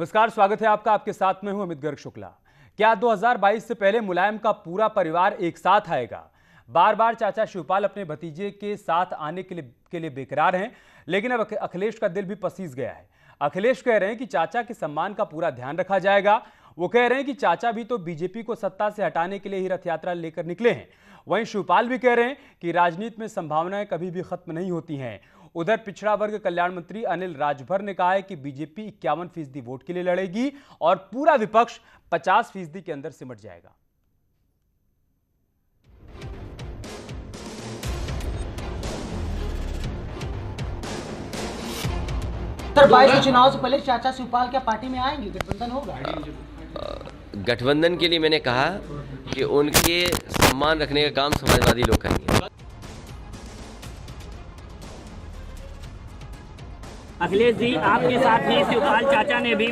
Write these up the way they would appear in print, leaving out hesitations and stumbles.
नमस्कार, स्वागत है आपका। आपके साथ में हूं अमित गर्ग शुक्ला। क्या 2022 से पहले मुलायम का पूरा परिवार एक साथ आएगा? बार बार चाचा शिवपाल अपने भतीजे के साथ आने के लिए बेकरार हैं, लेकिन अब अखिलेश का दिल भी पसीज गया है। अखिलेश कह रहे हैं कि चाचा के सम्मान का पूरा ध्यान रखा जाएगा। वो कह रहे हैं कि चाचा भी तो बीजेपी को सत्ता से हटाने के लिए ही रथ यात्रा लेकर निकले हैं। वहीं शिवपाल भी कह रहे हैं कि राजनीति में संभावनाएं कभी भी खत्म नहीं होती हैं। उधर पिछड़ा वर्ग कल्याण मंत्री अनिल राजभर ने कहा है कि बीजेपी 51% वोट के लिए लड़ेगी और पूरा विपक्ष 50% के अंदर सिमट जाएगा। सर, 22 चुनाव से पहले चाचा शिवपाल क्या पार्टी में आएंगे? गठबंधन होगा? गठबंधन के लिए मैंने कहा कि उनके सम्मान रखने का काम समाजवादी लोग करेंगे। अखिलेश जी, आपके साथ ही शिवपाल चाचा ने भी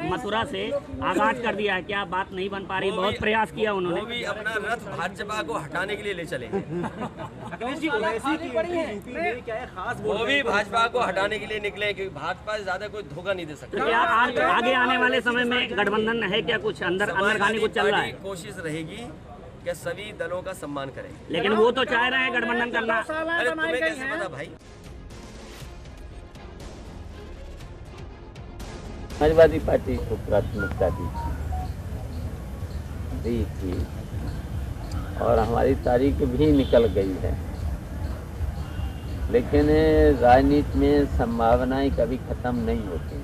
मथुरा से आगाज कर दिया है। क्या बात नहीं बन पा रही? बहुत प्रयास किया उन्होंने। वो भी अपना रथ भाजपा को हटाने के लिए ले चले हैं। वो भी भाजपा को हटाने के लिए निकले, क्योंकि भाजपा से ज्यादा कोई धोखा नहीं दे सकता। तो क्या आगे आने वाले समय में गठबंधन है क्या? कुछ अंदर खाने को चल रहा है? कोशिश रहेगी कि सभी दलों का सम्मान करें, लेकिन वो तो चाह रहे हैं गठबंधन करना। अरे तुम्हें कैसे पता भाई? समाजवादी पार्टी को प्राथमिकता दी थी और हमारी तारीख भी निकल गई है, लेकिन राजनीति में संभावनाएं कभी खत्म नहीं होती।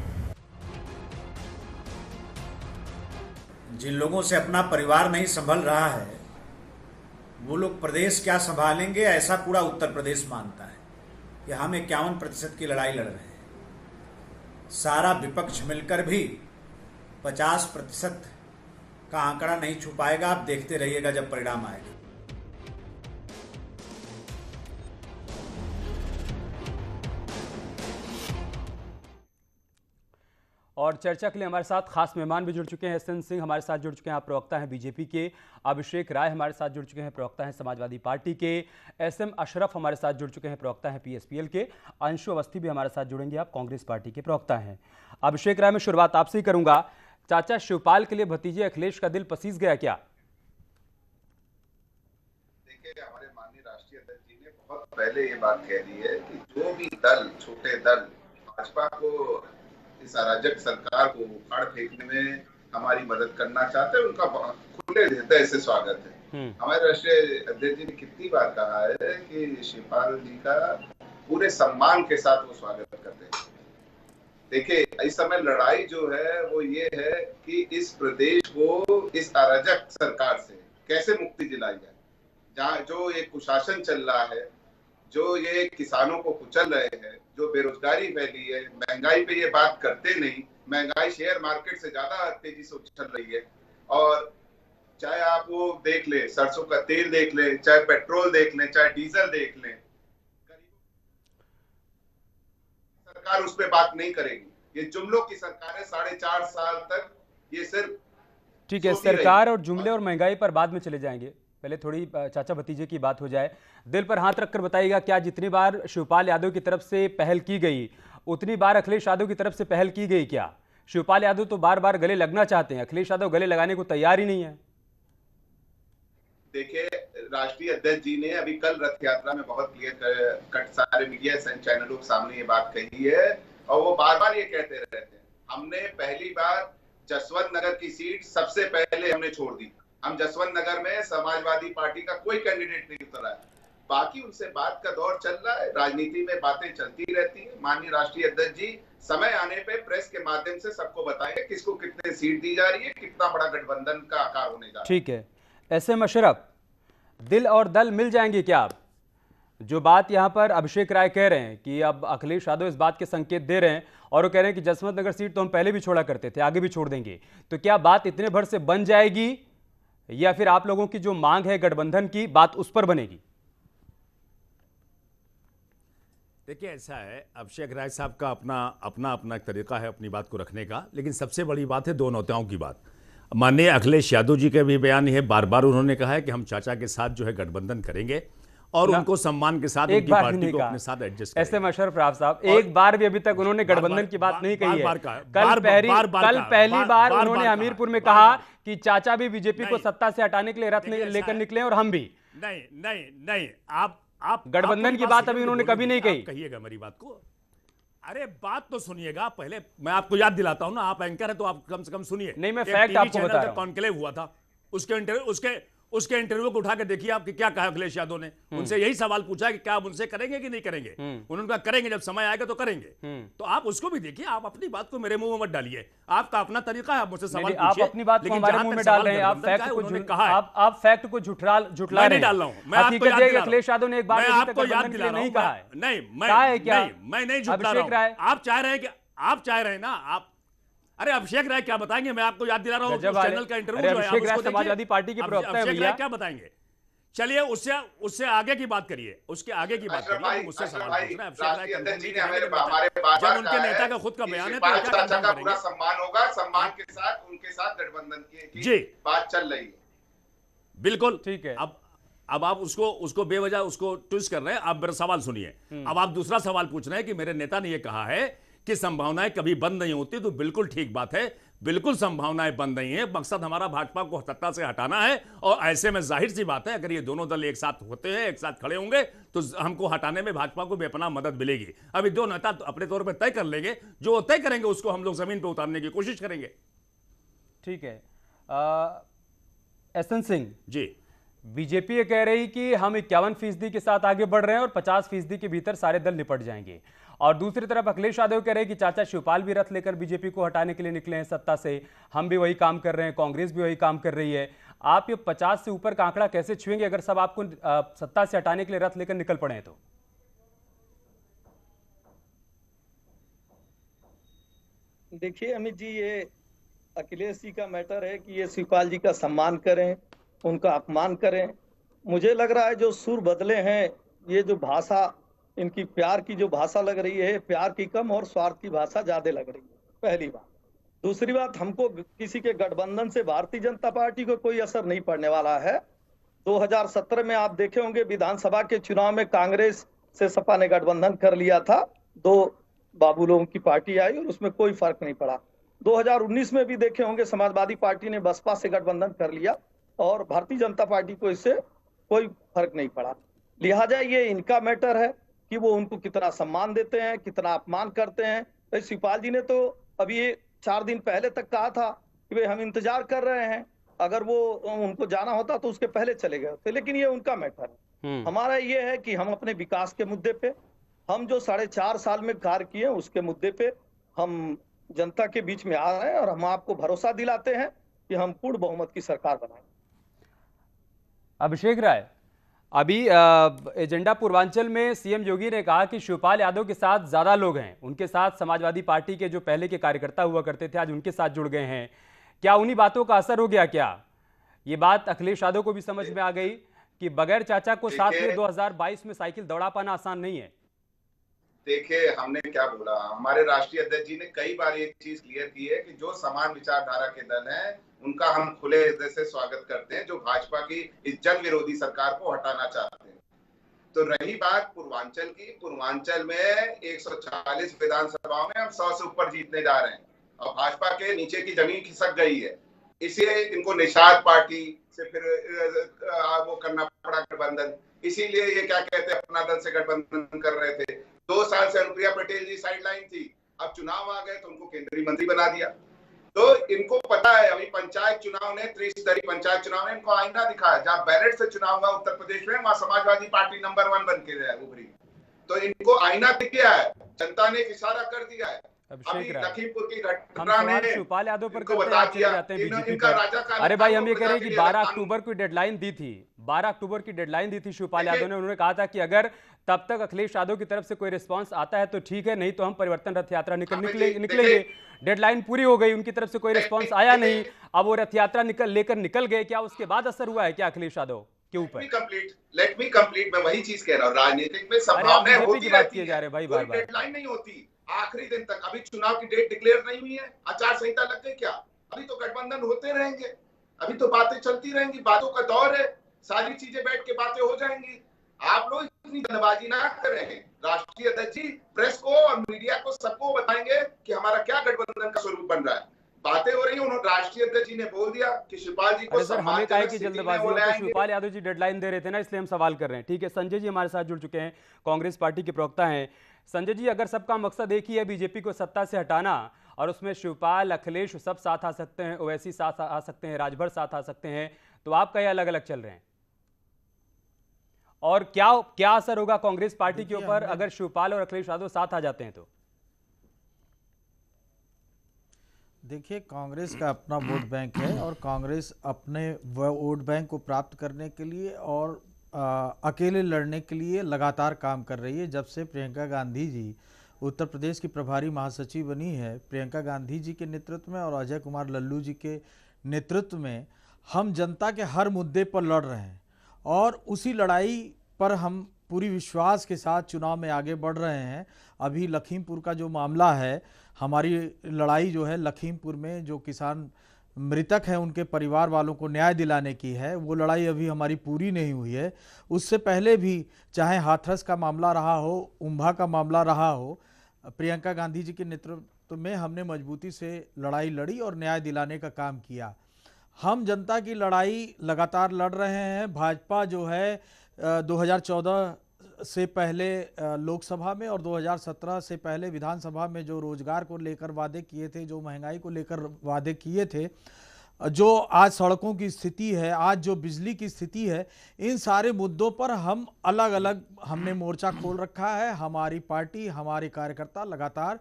जिन लोगों से अपना परिवार नहीं संभल रहा है, वो लोग प्रदेश क्या संभालेंगे, ऐसा पूरा उत्तर प्रदेश मानता है कि हम 51% की लड़ाई लड़ रहे हैं। सारा विपक्ष मिलकर भी 50% का आंकड़ा नहीं छू पाएगा। आप देखते रहिएगा जब परिणाम आएगा। और चर्चा के लिए हमारे साथ खास मेहमान भी जुड़ चुके हैं। एसएन सिंह हमारे साथ जुड़ चुके हैं, आप प्रवक्ता हैं बीजेपी के। अभिषेक राय हमारे साथ जुड़ चुके हैं, प्रवक्ता हैं समाजवादी पार्टी के। एसएम अशरफ हमारे साथ जुड़ चुके हैं, प्रवक्ता हैं पीएसपीएल के। अंशु अवस्थी भी हमारे साथ जुड़ेंगे, आप कांग्रेस पार्टी के प्रवक्ता हैं। अभिषेक राय, मैं शुरुआत आपसे ही करूंगा। चाचा शिवपाल के लिए भतीजे अखिलेश का दिल पसीज गया क्या? देखिए, हमारे माननीय राष्ट्रीय अध्यक्ष जी ने बहुत पहले ये बात कह दी है कि जो भी दल, छोटे दल भाजपा को, इस अराजक सरकार को उखाड़ फेंकने में हमारी मदद करना चाहते हैं, उनका खुले हृदय से स्वागत है। हमारे राष्ट्रीय अध्यक्ष जी ने कितनी बार कहा है कि शिवपाल जी का पूरे सम्मान के साथ वो स्वागत करते हैं। देखिए, इस समय लड़ाई जो है वो ये है कि इस प्रदेश को इस अराजक सरकार से कैसे मुक्ति दिलाई जाए, जहाँ जो ये कुशासन चल रहा है, जो ये किसानों को कुचल रहे हैं, जो बेरोजगारी फैली है, महंगाई पे ये बात करते नहीं। महंगाई शेयर मार्केट से ज्यादा तेजी से उछल रही है। और चाहे आप वो देख ले, सरसों का तेल देख ले, चाहे पेट्रोल देख ले, चाहे डीजल देख ले, सरकार उस पर बात नहीं करेगी। ये जुमलों की सरकार है। 4.5 साल तक ये सिर्फ ठीक है, सरकार और जुमले और महंगाई पर बाद में चले जाएंगे, पहले थोड़ी चाचा भतीजे की बात हो जाए। दिल पर हाथ रखकर बताइएगा, क्या जितनी बार शिवपाल यादव की तरफ से पहल की गई उतनी बार अखिलेश यादव की तरफ से पहल की गई क्या? शिवपाल यादव तो बार बार गले लगना चाहते हैं, अखिलेश यादव गले लगाने को तैयार ही नहीं है। देखिए, राष्ट्रीय अध्यक्ष जी ने अभी कल रथ यात्रा में बहुत क्लियर कट सारे मीडिया चैनलों के सामने ये बात कही है और वो बार बार ये कहते रहते हैं। हमने पहली बार जसवंत नगर की सीट सबसे पहले हमने छोड़ दी। हम जसवंत नगर में समाजवादी पार्टी का कोई कैंडिडेट नहीं उतरा है। बाकी उनसे बात का दौर चल रहा है। राजनीति में बातें चलती रहती है। माननीय राष्ट्रीय अध्यक्ष जी समय आने पे प्रेस के माध्यम से सबको बताएंगे किसको कितने सीट दी जा रही है, कितना बड़ा गठबंधन का आकार होने जा रहा है। ठीक है, एसएम अशरफ, दिल और दल मिल जाएंगे क्या? आप जो बात यहां पर अभिषेक राय कह रहे हैं कि अब अखिलेश यादव इस बात के संकेत दे रहे हैं और वो कह रहे हैं कि जसवंत नगर सीट तो हम पहले भी छोड़ा करते थे, आगे भी छोड़ देंगे, तो क्या बात इतने भर से बन जाएगी या फिर आप लोगों की जो मांग है गठबंधन की बात उस पर बनेगी? देखिए, ऐसा है, अभिषेक राय साहब का अपना एक तरीका है अपनी बात को रखने का, लेकिन सबसे बड़ी बात है दो नेताओं की बात। माननीय अखिलेश यादव जी का भी बयान है, बार बार उन्होंने कहा है कि हम चाचा के साथ जो है गठबंधन करेंगे और उनको सम्मान के साथ एक उनकी बार पार्टी नहीं को कहा। अपने साथ एडजस्ट ऐसे में अशरफ राव साहब एक बार भी अभी तक उन्होंने गठबंधन की बात नहीं कही है। कल पहली बार उन्होंने हमीरपुर में कहा कि चाचा भी बीजेपी को सत्ता से हटाने के लिए रथ लेकर निकले और हम भी। नहीं आप गठबंधन की बात अभी उन्होंने कभी नहीं कही। कहिएगा मेरी बात को। अरे बात तो सुनिएगा पहले, मैं आपको याद दिलाता हूं ना, आप एंकर है तो आप कम से कम सुनिए। नहीं, मैं फैक्ट आपको बता रहा हूं। कॉन्क्लेव हुआ था, उसके इंटरव्यू को उठा के देखिए आप कि क्या कहा अखिलेश यादव ने। उनसे यही सवाल पूछा कि क्या आप उनसे करेंगे कि नहीं करेंगे। उन्होंने कहा करेंगे, जब समय आएगा तो करेंगे। तो आप उसको भी देखिए, आप अपनी बात को मेरे मुंह में मत डालिए। आपका अपना तरीका है, आप मुझसे सवाल पूछिए। आप अपनी बात को हमारे मुंह में डाल रहे हैं। आप फैक्ट को झुठला रहे हैं। डाल रहा हूं मैं, अखिलेश यादव ने एक बार आपको याद दिला नहीं कहा है। नहीं मैं नहीं झुठला रहा हूं। आप चाह रहे हैं ना आप। अरे अभिषेक राय क्या बताएंगे, मैं आपको याद दिला रहा हूं। चैनल का इंटरव्यू जो है, अभिषेक राय समाजवादी पार्टी के प्रवक्ता हैं भैया, क्या बताएंगे। चलिए उससे आगे की बात करिए, उसके आगे की बात करिए। मुझसे सवाल पूछ रहे हैं जब उनके नेता का खुद का बयान है तो चाचा का पूरा सम्मान होगा, सम्मान के साथ उनके साथ गठबंधन की बात चल रही है। बिल्कुल ठीक है। अब आप उसको बेवजह उसको ट्विस्ट कर रहे हैं। आप मेरा सवाल सुनिए। अब आप दूसरा सवाल पूछ रहे हैं कि मेरे नेता ने यह कहा है कि संभावनाएं कभी बंद नहीं होती। तो बिल्कुल ठीक बात है, बिल्कुल संभावनाएं बंद नहीं है। मकसद हमारा भाजपा को सत्ता से हटाना है। और ऐसे में जाहिर सी बात है, अगर ये दोनों दल एक साथ होते हैं, एक साथ खड़े होंगे, तो हमको हटाने में भाजपा को बेपनाह मदद मिलेगी। अभी दो नेता तो अपने तौर पर तय कर लेंगे, जो तय करेंगे उसको हम लोग जमीन पर उतारने की कोशिश करेंगे। ठीक है। एसएन सिंह जी, बीजेपी ये कह रही कि हम 51% के साथ आगे बढ़ रहे हैं और 50% के भीतर सारे दल निपट जाएंगे। और दूसरी तरफ अखिलेश यादव कह रहे हैं कि चाचा शिवपाल भी रथ लेकर बीजेपी को हटाने के लिए निकले हैं सत्ता से। हम भी वही काम कर रहे हैं, कांग्रेस भी वही काम कर रही है। आप ये 50 से ऊपर का आंकड़ा कैसे छुएंगे अगर सब आपको सत्ता से हटाने के लिए रथ लेकर निकल पड़े हैं तो? देखिए अमित जी, ये अखिलेश जी का मैटर है कि ये शिवपाल जी का सम्मान करें, उनका अपमान करें। मुझे लग रहा है जो सुर बदले हैं, ये जो भाषा इनकी प्यार की जो भाषा लग रही है, प्यार की कम और स्वार्थ की भाषा ज्यादा लग रही है, पहली बात। दूसरी बात, हमको किसी के गठबंधन से भारतीय जनता पार्टी को कोई असर नहीं पड़ने वाला है। 2017 में आप देखे होंगे विधानसभा के चुनाव में कांग्रेस से सपा ने गठबंधन कर लिया था, 2 बाबू लोगों की पार्टी आई और उसमें कोई फर्क नहीं पड़ा। 2019 में भी देखे होंगे समाजवादी पार्टी ने बसपा से गठबंधन कर लिया और भारतीय जनता पार्टी को इससे कोई फर्क नहीं पड़ा। लिहाजा ये इनका मैटर है कि वो उनको कितना सम्मान देते हैं, कितना अपमान करते हैं। तो शिवपाल जी ने तो अभी 4 दिन पहले तक कहा था कि भाई हम इंतजार कर रहे हैं, अगर वो उनको जाना होता तो उसके पहले चले गए होते। लेकिन ये उनका मैटर है। हमारा ये है कि हम अपने विकास के मुद्दे पे, हम जो 4.5 साल में कार्य किए उसके मुद्दे पे हम जनता के बीच में आ रहे हैं और हम आपको भरोसा दिलाते हैं कि हम पूर्ण बहुमत की सरकार बनाएंगे। अभिषेक राय, अभी एजेंडा पूर्वांचल में सीएम योगी ने कहा कि शिवपाल यादव के साथ ज्यादा लोग हैं, उनके साथ समाजवादी पार्टी के जो पहले के कार्यकर्ता हुआ करते थे आज उनके साथ जुड़ गए हैं। क्या उन्हीं बातों का असर हो गया? क्या ये बात अखिलेश यादव को भी समझ में आ गई कि बगैर चाचा को साथ में 2022 में साइकिल दौड़ा पाना आसान नहीं है? देखिए, हमने क्या बोला, हमारे राष्ट्रीय अध्यक्ष जी ने कई बार एक चीज क्लियर की है कि जो समान विचारधारा के दल हैं उनका हम खुले हृदय से स्वागत करते हैं, जो भाजपा की इस जन विरोधी सरकार को हटाना चाहते हैं। तो रही बात पूर्वांचल की, पूर्वांचल में 140 विधानसभाओं में हम 100 से ऊपर जीतने जा रहे हैं और भाजपा के नीचे की जमीन खिसक गई है। इसलिए इनको निषाद पार्टी से फिर वो करना पड़ा गठबंधन। इसीलिए ये क्या कहते हैं, अपना दल से गठबंधन कर रहे थे। 2 साल से अनुप्रिया पटेल जी साइडलाइन थी, अब चुनाव आ गए तो उनको केंद्रीय मंत्री बना दिया। तो इनको पता है, अभी पंचायत चुनाव ने, त्रिस्तरीय पंचायत चुनाव ने इनको आईना दिखाया। जहाँ बैलेट से चुनाव हुआ उत्तर प्रदेश में, वहां समाजवादी पार्टी नंबर 1 बन के उभरी। तो इनको आईना दिख गया है, जनता ने इशारा कर दिया है। अभी लखीमपुर की घटना ने शिवपाल यादव पर बता दिया इनका राजा का। अरे भाई, हम ये कह रहे हैं कि 12 अक्टूबर की डेडलाइन दी थी, 12 अक्टूबर की डेडलाइन दी थी शिवपाल यादव ने। उन्होंने कहा था कि अगर तब तक अखिलेश यादव की तरफ से कोई रिस्पांस आता है तो ठीक है, नहीं तो हम परिवर्तन रथ यात्रा निकलेंगे। डेडलाइन पूरी हो गई, उनकी तरफ से कोई रिस्पांस आया नहीं, अब वो रथ यात्रा लेकर निकल गए। क्या उसके बाद असर हुआ है क्या अखिलेश यादव के ऊपर? लेट मी कंप्लीट, मैं वही चीज कह रहा हूँ। राजनीतिक में संभावनाएं होती रहती है, जा रहे भाई, बार-बार डेडलाइन नहीं होती आखिरी दिन तक। अभी चुनाव की डेट डिक्लेयर नहीं हुई है, आचार संहिता लग गई क्या? अभी तो गठबंधन होते रहेंगे, अभी तो बातें चलती रहेंगी, बातों का दौर है, सारी चीजें बैठ के बातें हो जाएंगी। आप लोग इतनी जल्दबाजी ना करें। राष्ट्रीय अध्यक्ष जी प्रेस को और मीडिया को सबको बताएंगे कि हमारा क्या गठबंधन का स्वरूप बन रहा है। बातें हो रही है, उन्होंने राष्ट्रीय अध्यक्ष जी ने बोल दिया कि शिवपाल जी को सर हमें कहा है कि जल्दबाजी हो, तो आएंगे। शिवपाल यादव जी डेडलाइन दे रहे थे ना, इसलिए हम सवाल कर रहे हैं। ठीक है, संजय जी हमारे साथ जुड़ चुके हैं, कांग्रेस पार्टी के प्रवक्ता हैं। संजय जी, अगर सबका मकसद एक ही है बीजेपी को सत्ता से हटाना, और उसमें शिवपाल, अखिलेश सब साथ आ सकते हैं, ओवैसी साथ आ सकते हैं, राजभर साथ आ सकते हैं, तो आप कहीं अलग अलग चल रहे हैं, और क्या असर होगा कांग्रेस पार्टी के ऊपर अगर शिवपाल और अखिलेश यादव साथ आ जाते हैं तो? देखिए, कांग्रेस का अपना वोट बैंक है और कांग्रेस अपने वोट बैंक को प्राप्त करने के लिए और अकेले लड़ने के लिए लगातार काम कर रही है। जब से प्रियंका गांधी जी उत्तर प्रदेश की प्रभारी महासचिव बनी है, प्रियंका गांधी जी के नेतृत्व में और अजय कुमार लल्लू जी के नेतृत्व में हम जनता के हर मुद्दे पर लड़ रहे हैं, और उसी लड़ाई पर हम पूरी विश्वास के साथ चुनाव में आगे बढ़ रहे हैं। अभी लखीमपुर का जो मामला है, हमारी लड़ाई जो है लखीमपुर में जो किसान मृतक हैं उनके परिवार वालों को न्याय दिलाने की है, वो लड़ाई अभी हमारी पूरी नहीं हुई है। उससे पहले भी चाहे हाथरस का मामला रहा हो, उम्भा का मामला रहा हो, प्रियंका गांधी जी के नेतृत्व में हमने मजबूती से लड़ाई लड़ी और न्याय दिलाने का काम किया। हम जनता की लड़ाई लगातार लड़ रहे हैं। भाजपा जो है 2014 से पहले लोकसभा में और 2017 से पहले विधानसभा में जो रोजगार को लेकर वादे किए थे, जो महंगाई को लेकर वादे किए थे, जो आज सड़कों की स्थिति है, आज जो बिजली की स्थिति है, इन सारे मुद्दों पर हम अलग अलग हमने मोर्चा खोल रखा है। हमारी पार्टी, हमारे कार्यकर्ता लगातार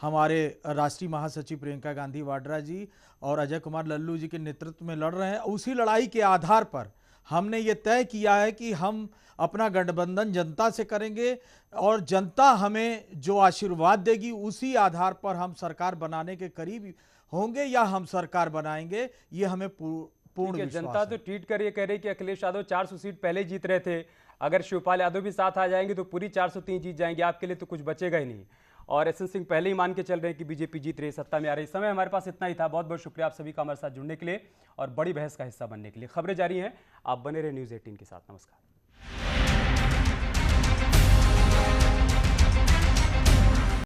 हमारे राष्ट्रीय महासचिव प्रियंका गांधी वाड्रा जी और अजय कुमार लल्लू जी के नेतृत्व में लड़ रहे हैं। उसी लड़ाई के आधार पर हमने ये तय किया है कि हम अपना गठबंधन जनता से करेंगे, और जनता हमें जो आशीर्वाद देगी उसी आधार पर हम सरकार बनाने के करीब होंगे या हम सरकार बनाएंगे, ये हमें पूर्ण विश्वास जनता है। तो ट्वीट कर ये कह रही कि अखिलेश यादव 400 सीट पहले जीत रहे थे, अगर शिवपाल यादव भी साथ आ जाएंगे तो पूरी 403 जीत जाएंगे, आपके लिए तो कुछ बचेगा ही नहीं। और एस एन सिंह पहले ही मान के चल रहे हैं कि बीजेपी जीत रही, सत्ता में आ रही। समय हमारे पास इतना ही था। बहुत बहुत शुक्रिया आप सभी का हमारे साथ जुड़ने के लिए और बड़ी बहस का हिस्सा बनने के लिए। खबरें जारी हैं, आप बने रहे न्यूज़ 18 के साथ। नमस्कार।